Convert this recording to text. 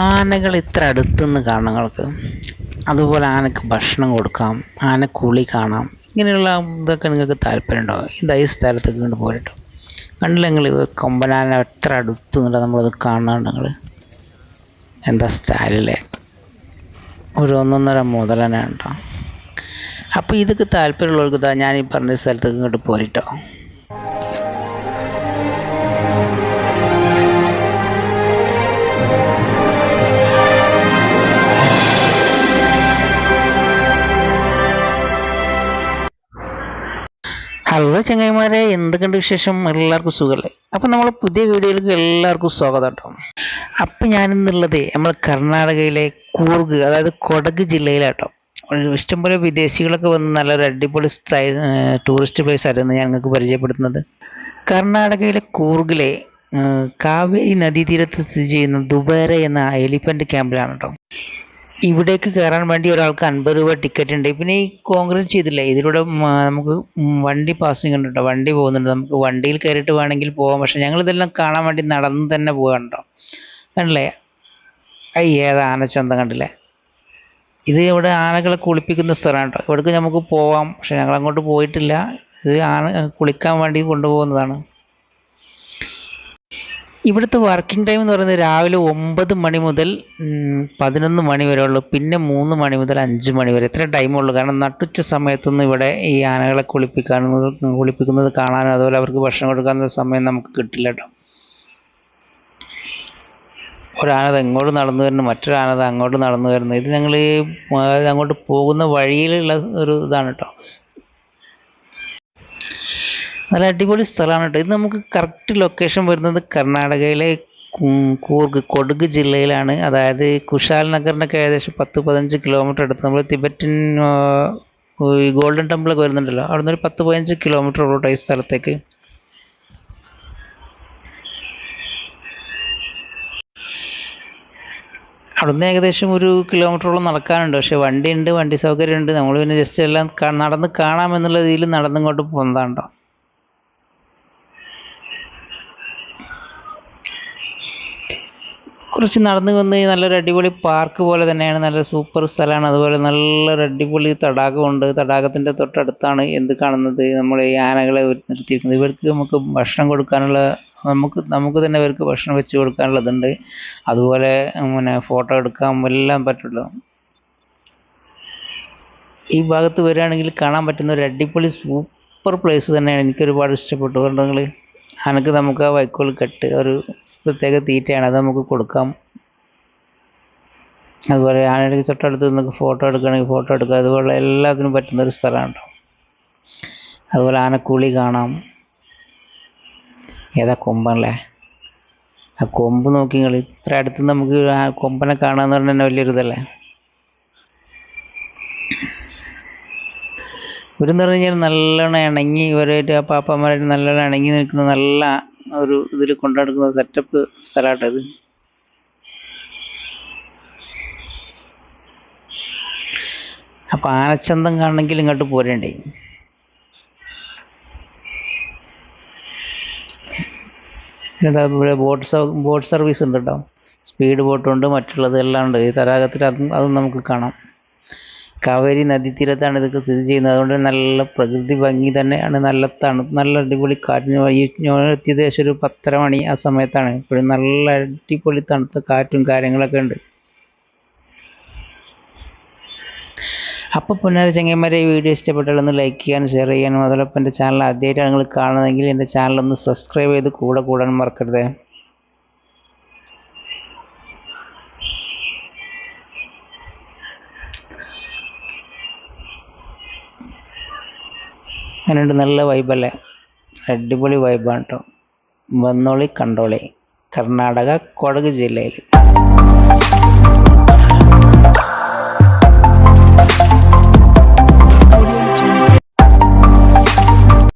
ആനകൾ ഇത്ര അടുത്തുനിന്ന് കാണാം നിങ്ങൾക്ക്. അതുപോലെ ആനക്ക് ഭക്ഷണം കൊടുക്കാം, ആന കുളി കാണാം. ഇങ്ങനെയുള്ള ഇതൊക്കെ നിങ്ങൾക്ക് താല്പര്യമുണ്ടോ? ഈ സ്ഥലത്തേക്ക് കൊണ്ട് പോരട്ടോ. കണ്ടില്ല നിങ്ങൾ കൊമ്പനാന എത്ര അടുത്ത് നിന്നിട്ട് നമ്മളത് കാണാണ്ട് നിങ്ങൾ. എന്താ സ്റ്റൈലല്ലേ, ഒരു ഒന്നൊന്നര മുതലന കേട്ടോ. അപ്പോൾ ഇതൊക്കെ താല്പര്യമുള്ളവർക്ക് ഇതാ ഞാൻ ഈ പറഞ്ഞ സ്ഥലത്തേക്ക് ഇങ്ങോട്ട് പോരിട്ടോ. ഹലോ ചങ്ങായിമാരെ, എന്തൊക്കെയുണ്ട് വിശേഷം? എല്ലാവർക്കും സുഖമല്ലേ? അപ്പം നമ്മൾ പുതിയ വീഡിയോയിലേക്ക് എല്ലാവർക്കും സ്വാഗതം കേട്ടോ. അപ്പം ഞാനിന്നുള്ളത് നമ്മൾ കർണാടകയിലെ കൂർഗ്, അതായത് കൊടക് ജില്ലയിലാട്ടോ. ഇഷ്ടംപോലെ വിദേശികളൊക്കെ വന്ന് നല്ലൊരു അടിപൊളി ടൂറിസ്റ്റ് പ്ലേസ് ആയിരുന്നു ഞാൻ നിങ്ങൾക്ക് പരിചയപ്പെടുത്തുന്നത്. കർണാടകയിലെ കൂർഗിലെ കാവേരി നദീതീരത്ത് സ്ഥിതി ചെയ്യുന്ന ദുബാര എന്ന എലിഫന്റ് ക്യാമ്പിലാണ് കേട്ടോ. ഇവിടേക്ക് കയറാൻ വേണ്ടി ഒരാൾക്ക് 50 രൂപ ടിക്കറ്റ് ഉണ്ട്. പിന്നെ ഈ കോൺക്രീറ്റ് ചെയ്തില്ലേ, ഇതിലൂടെ നമുക്ക് വണ്ടി പാസിങ് ഉണ്ട് കേട്ടോ. വണ്ടി പോകുന്നുണ്ട്, നമുക്ക് വണ്ടിയിൽ കയറിയിട്ട് വേണമെങ്കിൽ പോകാം. പക്ഷെ ഞങ്ങൾ ഇതെല്ലാം കാണാൻ വേണ്ടി നടന്ന് തന്നെ പോകാനുണ്ടോ. കണ്ടില്ലേ, ഏതാ ആനച്ചന്തം കണ്ടില്ലേ. ഇത് ഇവിടെ ആനകളെ കുളിപ്പിക്കുന്ന സ്ഥലമാണ് കേട്ടോ. ഇവിടേക്ക് നമുക്ക് പോവാം, പക്ഷെ ഞങ്ങൾ അങ്ങോട്ട് പോയിട്ടില്ല. ഇത് ആന കുളിക്കാൻ വേണ്ടി കൊണ്ടുപോകുന്നതാണ്. ഇവിടുത്തെ വർക്കിംഗ് ടൈം എന്ന് പറയുന്നത് രാവിലെ 9 മണി മുതൽ 11 മണി വരെ ഉള്ളൂ. പിന്നെ 3 മണി മുതൽ 5 മണി വരെ, ഇത്ര ടൈമുള്ളൂ. കാരണം നട്ടുച്ച സമയത്തൊന്നും ഇവിടെ ഈ ആനകളെ കുളിപ്പിക്കുന്നത് കാണാനും അതുപോലെ അവർക്ക് ഭക്ഷണം കൊടുക്കാനുള്ള സമയം നമുക്ക് കിട്ടില്ല കേട്ടോ. ഒരാനത് എങ്ങോട്ട് നടന്നു വരുന്നു, മറ്റൊരാനത് അങ്ങോട്ട് നടന്നു വരുന്നു. ഇത് ഞങ്ങൾ അങ്ങോട്ട് പോകുന്ന വഴിയിലുള്ള ഒരു ഇതാണ് കേട്ടോ. നല്ല അടിപൊളി സ്ഥലമാണ് കേട്ടോ. ഇത് നമുക്ക് കറക്റ്റ് ലൊക്കേഷൻ വരുന്നത് കർണാടകയിലെ കൂർഗ് കൊടക് ജില്ലയിലാണ്. അതായത് കുശാൽ നഗറിനൊക്കെ ഏകദേശം 10-15 കിലോമീറ്റർ അടുത്ത്. നമ്മൾ തിബറ്റൻ ഗോൾഡൻ ടെമ്പിളൊക്കെ വരുന്നുണ്ടല്ലോ, അവിടെ നിന്ന് ഒരു 10-15 കിലോമീറ്റർ ഉള്ളൂ ഈ സ്ഥലത്തേക്ക്. അവിടുന്ന് ഏകദേശം 1 കിലോമീറ്ററോളം നടക്കാനുണ്ട്. പക്ഷേ വണ്ടിയുണ്ട്, വണ്ടി സൗകര്യമുണ്ട്. നമ്മൾ പിന്നെ ജസ്റ്റ് എല്ലാം നടന്ന് കാണാമെന്നുള്ള രീതിയിൽ നടന്നിങ്ങോട്ട് പോകുന്നതാണ്ടോ. കുറച്ച് നടന്ന് വന്ന് നല്ലൊരു അടിപൊളി പാർക്ക് പോലെ തന്നെയാണ്, നല്ല സൂപ്പർ സ്ഥലമാണ്. അതുപോലെ നല്ലൊരു അടിപൊളി തടാകമുണ്ട്. തടാകത്തിൻ്റെ തൊട്ടടുത്താണ് എന്ത് കാണുന്നത്, നമ്മൾ ഈ ആനകളെ നിർത്തിയിരിക്കുന്നത്. ഇവർക്ക് നമുക്ക് ഭക്ഷണം കൊടുക്കാനുള്ള, നമുക്ക് തന്നെ ഇവർക്ക് ഭക്ഷണം വെച്ച് കൊടുക്കാനുള്ളതുണ്ട്. അതുപോലെ പിന്നെ ഫോട്ടോ എടുക്കാൻ എല്ലാം പറ്റുള്ളൂ. ഈ ഭാഗത്ത് വരികയാണെങ്കിൽ കാണാൻ പറ്റുന്ന ഒരു അടിപൊളി സൂപ്പർ പ്ലേസ് തന്നെയാണ്. എനിക്കൊരുപാട് ഇഷ്ടപ്പെട്ടു. അതുകൊണ്ട് ആനക്ക് നമുക്ക് ആ വൈക്കോൽ കെട്ട് ഒരു പ്രത്യേക തീറ്റയാണ്, അത് നമുക്ക് കൊടുക്കാം. അതുപോലെ ആനയുടെ തൊട്ടടുത്ത് നിന്ന് ഫോട്ടോ എടുക്കുകയാണെങ്കിൽ ഫോട്ടോ എടുക്കുക. അതുപോലെ എല്ലാത്തിനും പറ്റുന്നൊരു സ്ഥലമാണ് കേട്ടോ. അതുപോലെ ആനക്കുളി കാണാം. ഏതാ കൊമ്പല്ലേ, ആ കൊമ്പ് നോക്കി നിങ്ങൾ. ഇത്ര അടുത്ത് നമുക്ക് ആ കൊമ്പനെ കാണാമെന്ന് പറഞ്ഞാൽ തന്നെ വലിയൊരു ഇതല്ലേ. ഇവരെന്ന് പറഞ്ഞു കഴിഞ്ഞാൽ നല്ലോണം ഇണങ്ങി, ഇവരായിട്ട് ആ പാപ്പന്മാരായിട്ട് നല്ലോണം ഇണങ്ങി നിൽക്കുന്ന നല്ല ഒരു ഇതിൽ കൊണ്ടുനടക്കുന്ന സെറ്റപ്പ് സ്ഥലമാട്ടോ ഇത്. അപ്പം ആനച്ചന്തം കാണണമെങ്കിൽ ഇങ്ങോട്ട് പോരണ്ടേ. പിന്നെ ഇവിടെ ബോട്ട് സർവീസ് ഉണ്ട് കേട്ടോ. സ്പീഡ് ബോട്ടുണ്ട്, മറ്റുള്ളത് എല്ലാം ഉണ്ട്. ഈ തടാകത്തിൽ അതും നമുക്ക് കാണാം. കാവേരി നദീതീരത്താണ് ഇതൊക്കെ സ്ഥിതി ചെയ്യുന്നത്. അതുകൊണ്ട് നല്ല പ്രകൃതി ഭംഗി തന്നെയാണ്. നല്ല അടിപൊളി കാറ്റിന് ഏകദേശം ഒരു 10:30 മണി ആ സമയത്താണ്. ഇപ്പോഴും നല്ല അടിപൊളി തണുത്ത കാറ്റും കാര്യങ്ങളൊക്കെ ഉണ്ട്. അപ്പോൾ പൊന്നാര ചങ്ങന്മാരെ, ഈ വീഡിയോ ഇഷ്ടപ്പെട്ടാൽ ഒന്ന് ലൈക്ക് ചെയ്യാനും ഷെയർ ചെയ്യാനും, അതോടൊപ്പം എൻ്റെ ചാനൽ ആദ്യമായിട്ടാണ് നിങ്ങൾ കാണുന്നതെങ്കിൽ എൻ്റെ ചാനലൊന്ന് സബ്സ്ക്രൈബ് ചെയ്ത് കൂടാൻ മറക്കരുത്. അങ്ങനെയുണ്ട്, നല്ല വൈബല്ലേ, അടിപൊളി വൈബാണ് കേട്ടോ. വന്നോളി കണ്ടോളി, കർണാടക കൊടക് ജില്ലയിൽ.